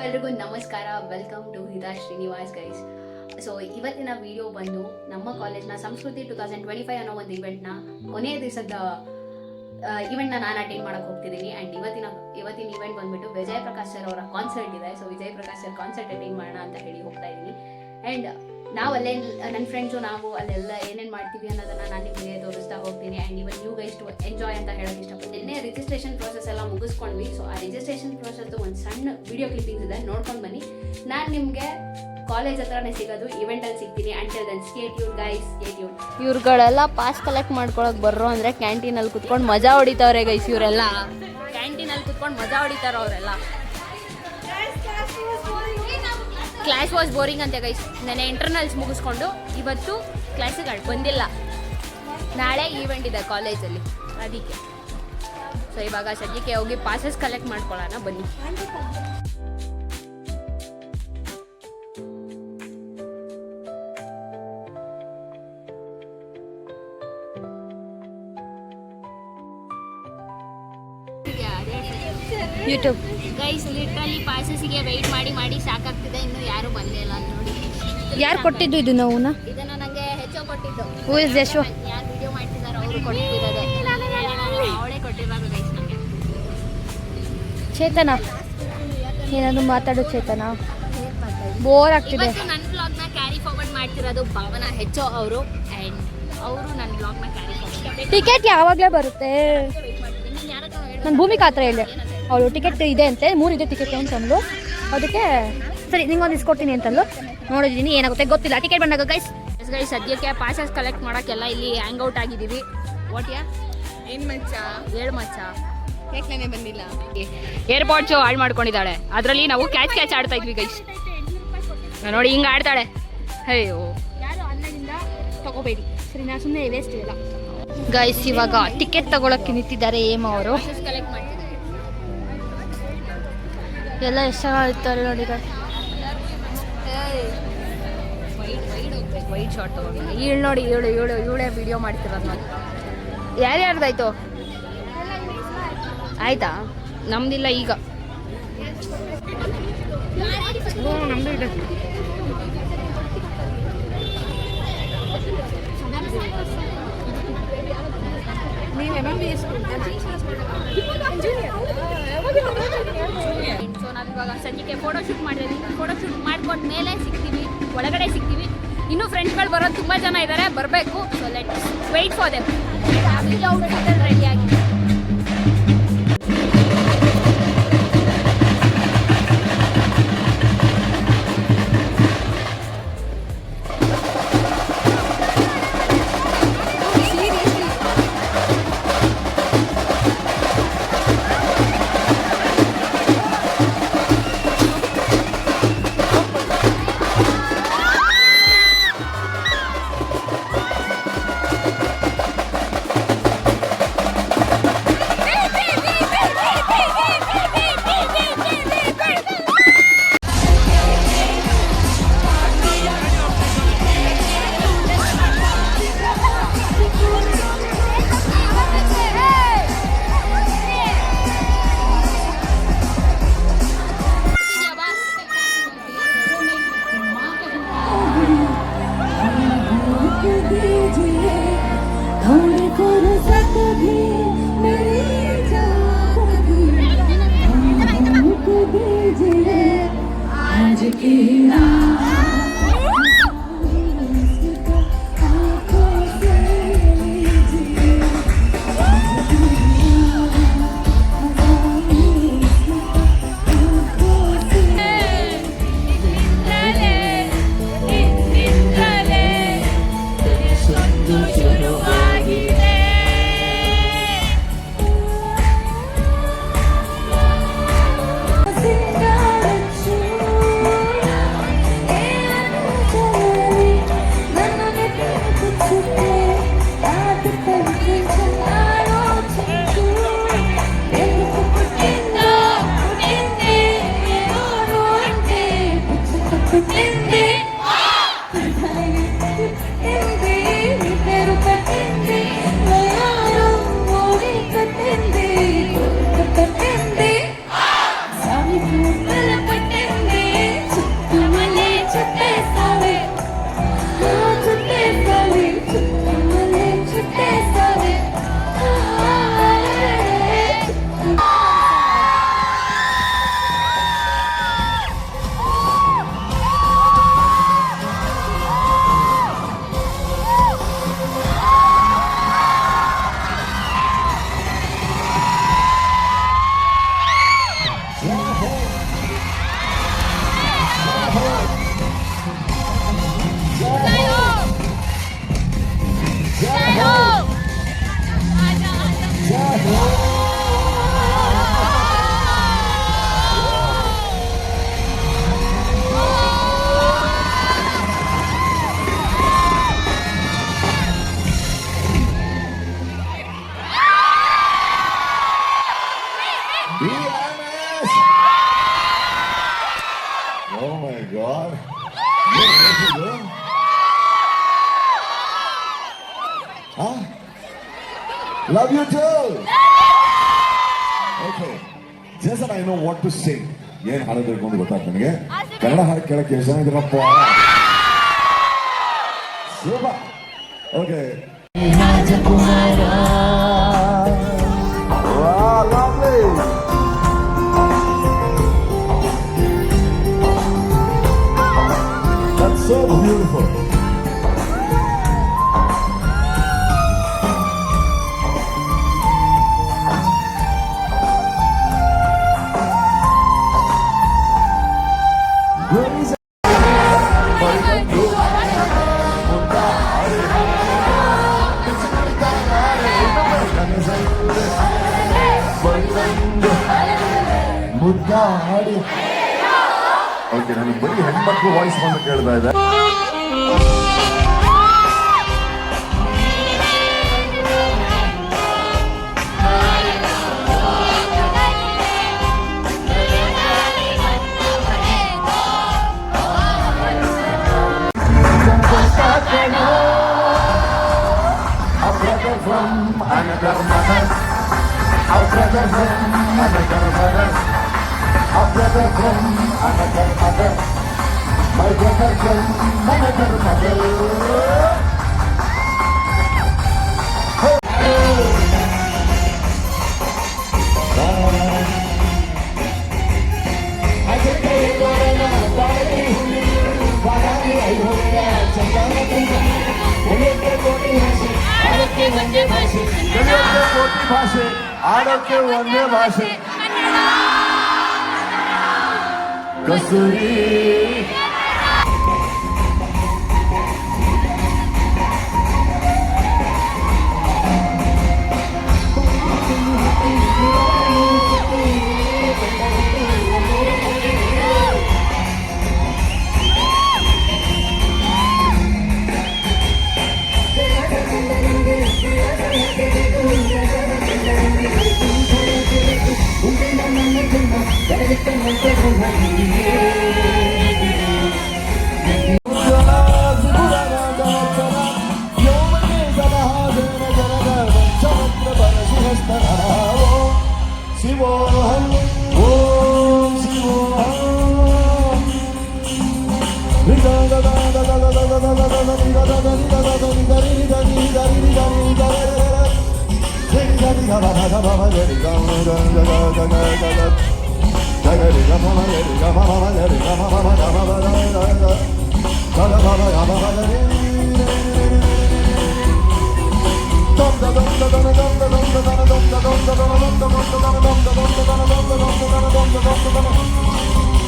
ಎಲ್ರಿಗೂ ನಮಸ್ಕಾರ, welcome to Hita Srinivas guys. So ಇವತ್ತಿನ ವಿಡಿಯೋ ಬಂದು ನಮ್ಮ ಕಾಲೇಜ್ನ ಸಂಸ್ಕೃತಿ 2025 ಅನ್ನೋ ಒಂದು ಇವೆಂಟ್ನ ಕೊನೆಯ ದಿವಸದ ಇವೆಂಟ್ನ ನಾನು ಅಟೆಂಡ್ ಮಾಡಕ್ಕೆ ಹೋಗ್ತಿದ್ದೀನಿ. ಆ್ಯಂಡ್ ಇವತ್ತಿನ ಇವೆಂಟ್ ಬಂದ್ಬಿಟ್ಟು ವಿಜಯ್ ಪ್ರಕಾಶ್ ಸರ್ ಅವರ ಕಾನ್ಸರ್ಟ್ ಇದೆ. So Vijay Prakash sir concert attend ಮಾಡೋಣ ಅಂತ ಹೇಳಿ ಹೋಗ್ತಾ ಇದ್ದೀನಿ. ಆ್ಯಂಡ್ ನಾವು ಅಲ್ಲೇ ನನ್ನ ಫ್ರೆಂಡ್ಸು ನಾವು ಅಲ್ಲೆಲ್ಲ ಏನೇನು ಮಾಡ್ತೀವಿ ಅನ್ನೋದನ್ನು ನಾನು ನಿಮಗೆ ತೋರಿಸ್ತಾ ಹೋಗ್ತೀನಿ. And even you guys to enjoy ಅಂತ ಹೇಳೋಕ್ಕೆ ಇಷ್ಟಪಡ್ತೀನಿ. ನಿನ್ನೆ ರಿಜಿಸ್ಟ್ರೇಷನ್ ಪ್ರೋಸೆಸ್ ಎಲ್ಲ ಮುಗಿಸ್ಕೊಂಡ್ವಿ. ಸೊ ಆ ರಿಜಿಸ್ಟ್ರೇಷನ್ ಪ್ರೋಸೆಸ್ದು ಒಂದು ಸಣ್ಣ ವಿಡಿಯೋ ಕ್ಲಿಪ್ಪಿಂಗ್ಸ್ ಇದೆ, ನೋಡ್ಕೊಂಡು ಬನ್ನಿ. ನಾನು ನಿಮಗೆ ಕಾಲೇಜ್ ಹತ್ರನೇ ಸಿಗೋದು, ಇವೆಂಟಲ್ಲಿ ಸಿಗ್ತೀನಿ. Until then stay tune guys, stay tune. ಇವ್ರುಗಳೆಲ್ಲ ಪಾಸ್ ಕಲೆಕ್ಟ್ ಮಾಡ್ಕೊಳಕ್ಕೆ ಬರ್ರೋ ಅಂದರೆ ಕ್ಯಾಂಟೀನಲ್ಲಿ ಕುತ್ಕೊಂಡು ಮಜಾ ಹೊಡಿತಾವ್ರೆ ಗೈಸ್. ಇವರೆಲ್ಲ ಕ್ಯಾಂಟೀನಲ್ಲಿ ಕುತ್ಕೊಂಡು ಮಜಾ ಹೊಡಿತಾರೋ ಅವರೆಲ್ಲ. ಕ್ಲಾಸ್ ವಾಸ್ ಬೋರಿಂಗ್ ಅಂತೆ ಗೈಸ್. ನೆನೆ ಇಂಟರ್ನಲ್ಸ್ ಮುಗಿಸ್ಕೊಂಡು ಇವತ್ತು ಕ್ಲಾಸಿಗೆ ಬಂದಿಲ್ಲ. ನಾಳೆ ಈವೆಂಟ್ ಇದೆ ಕಾಲೇಜಲ್ಲಿ, ಅದಕ್ಕೆ. ಸೊ ಇವಾಗ ಸದ್ಯಕ್ಕೆ ಹೋಗಿ ಪಾಸಸ್ ಕಲೆಕ್ಟ್ ಮಾಡ್ಕೊಳ್ಳೋಣ, ಬನ್ನಿ. ಯೂಟ್ಯೂಬ್ ಗೈಸ್, ಲಿಟ್ರಲಿ ಪಾಸಸ್ಗೆ ವೆಯ್ಟ್ ಮಾಡಿ ಮಾಡಿ ಸಾಕಾಗ್ತಿದೆ. ಇನ್ನೂ ಯಾರು ಬಂದೇ ಇಲ್ಲ ನೋಡಿ. ಯಾರು ಕೊಟ್ಟಿದ್ದು ಇದು ನೋವುನ? ಇದನ್ನ ನನಗೆ ಹೆಚ್ಚು ಕೊಟ್ಟಿದ್ದು. Who is Yashu? ಯಾರು ವಿಡಿಯೋ ಮಾಡ್ತಿದ್ದಾರೋ ಅವರು ಕೊಟ್ಟಿರೋದು. ಅವಳೇ ಕೊಟ್ಟಿರೋದು ಗೈಸ್ ನನಗೆ. ಚೇತನ, ಏನಾದ್ರು ಮಾತಾಡು ಚೇತನ, ಬೋರ್ ಆಗ್ತಿದೆ. ನನ್ನ ಬ್ಲಾಗ್ನ ಕ್ಯಾರಿ ಫಾರ್ವರ್ಡ್ ಮಾಡ್ತಿರೋದು ಭಾವನಾ ಹೆಚ್ಚು ಅವರು. ಆ್ಯಂಡ್ ಅವರು ನನ್ನ ಬ್ಲಾಗ್ನ ಕ್ಯಾರಿ ಫಾರ್ವರ್ಡ್. ಟಿಕೆಟ್ ಯಾವಾಗಲೇ ಬರುತ್ತೆ? ನಾನು ಭೂಮಿಕಾ ಹತ್ರ ಹೇಳಿದೆ, ಅವಳು ಟಿಕೆಟ್ ಇದೆ ಅಂತೆ, 3 ಇದೆ ಟಿಕೆಟ್ ಅಂತಂದು. ಅದಕ್ಕೆ ಸರಿ ನಿಂಗೊಂದು ಇಸ್ಕೊಡ್ತೀನಿ ಅಂತಂದು ನೋಡಿದ್ದೀನಿ. ಏನಾಗುತ್ತೆ ಗೊತ್ತಿಲ್ಲ, ಟಿಕೆಟ್ ಬಂದಾಗ ಗೈಸ್. ಗೈಸ್ ಸದ್ಯಕ್ಕೆ ಪಾಸಸ್ ಕಲೆಕ್ಟ್ ಮಾಡೋಕ್ಕೆಲ್ಲ ಇಲ್ಲಿ ಹ್ಯಾಂಗ್ ಔಟ್ ಆಗಿದ್ದೀವಿ. ವಾಟ್ಯಾ ಏನು ಮಚ್ಚ? ಹೇಳು ಮಚ್ಚ. ಯಾಕೆ ಬಂದಿಲ್ಲ? ಏರ್ಪೋರ್ಟ್ಸು ಹಾಳು ಮಾಡ್ಕೊಂಡಿದ್ದಾಳೆ. ಅದರಲ್ಲಿ ನಾವು ಕ್ಯಾಚ್ ಆಡ್ತಾ ಇದ್ವಿ ಗೈಸ್. ನೋಡಿ ಹಿಂಗೆ ಆಡ್ತಾಳೆ. ಅಯ್ಯೋ, ಯಾರು ಅನ್ನದಿಂದ ತಗೋಬೇಡಿ ಸರಿ, ನಾ ಸುಮ್ಮನೆ ವೇಸ್ಟ್ ಇಲ್ಲ ಗೈಸ್. ಇವಾಗ ಟಿಕೆಟ್ ತಗೊಳಕ್ಕೆ ನಿಂತಿದ್ದಾರೆ ಏಮ ಅವರು. ಕಲೆಕ್ಟ್ ಮಾಡ್ತಿದ್ದಾರೆ ಎಲ್ಲ ಎಷ್ಟು ಚೆನ್ನಾಗಿರ್ತಾರೆ ನೋಡಿ ಗೈಸ್. ವೈಟ್ ಶಾರ್ಟ್ ತಗೊಂಡಿಲ್ಲ. ಇವಳು ನೋಡಿ, ಇವಳೇ ವಿಡಿಯೋ ಮಾಡ್ತಿರೋದು ನೋಡಿ. ಯಾರ್ಯಾರ್ದಾಯ್ತು? ಆಯ್ತಾ? ನಮ್ದಿಲ್ಲ ಈಗ. ನಮ್ದು ಇದೆ. ಸೊ ನಾವಿವಾಗ ಸದ್ಯಕ್ಕೆ ಫೋಟೋಶೂಟ್ ಮಾಡಿದ್ವಿ. ಫೋಟೋಶೂಟ್ ಮಾಡ್ಕೊಂಡ ಮೇಲೆ ಸಿಗ್ತೀವಿ, ಒಳಗಡೆ ಸಿಗ್ತೀವಿ. ಇನ್ನೂ ಫ್ರೆಂಡ್ಸ್ಗಳು ಬರೋದು ತುಂಬ ಜನ ಇದ್ದಾರೆ, ಬರಬೇಕು. So let's wait for them. ರೆಡಿಯಾಗಿ Oh my God. Huh? Love you too. Okay. Jason, I know what to sing. ಏನ್ ಹಾಡಬೇಕು ಅಂತ ಗೊತ್ತಾಗ್ತದೆ ನನಗೆ. ಕನ್ನಡ ಹಾಡು ಕೇಳಕ್ಕೆ ಎಷ್ಟು ಜನ ಇದ್ರಪ್ಪ. Super. Okay. Wow, lovely. That's so beautiful. ಮುದ್ದಾಡಿ ಓಕೆ ನನಗೆ ಬರೀ ಹೆಣ್ಮಕ್ಳು ವಾಯ್ಸ್ ಬಂದು ಕೇಳ್ತಾ ಇದೆ A brother from another mother, a brother from another mother, a brother from another mother, my brother from another mother. ಕೋಟಿ ಭಾಷೆ ಆಡೋಕೆ ಒಂದೇ ಭಾಷೆ ಕಸ್ತೂರಿ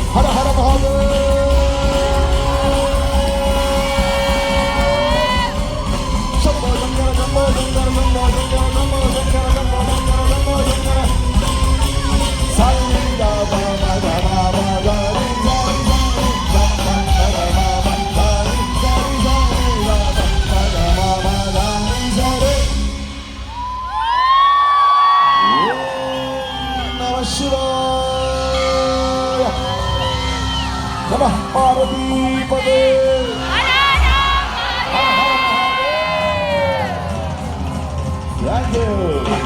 ಹರ ಹರ ಮಹಾದೇವ ನಮಃ ಪಾರ್ವತೀಪದೇ ಥ್ಯಾಂಕ್ ಯು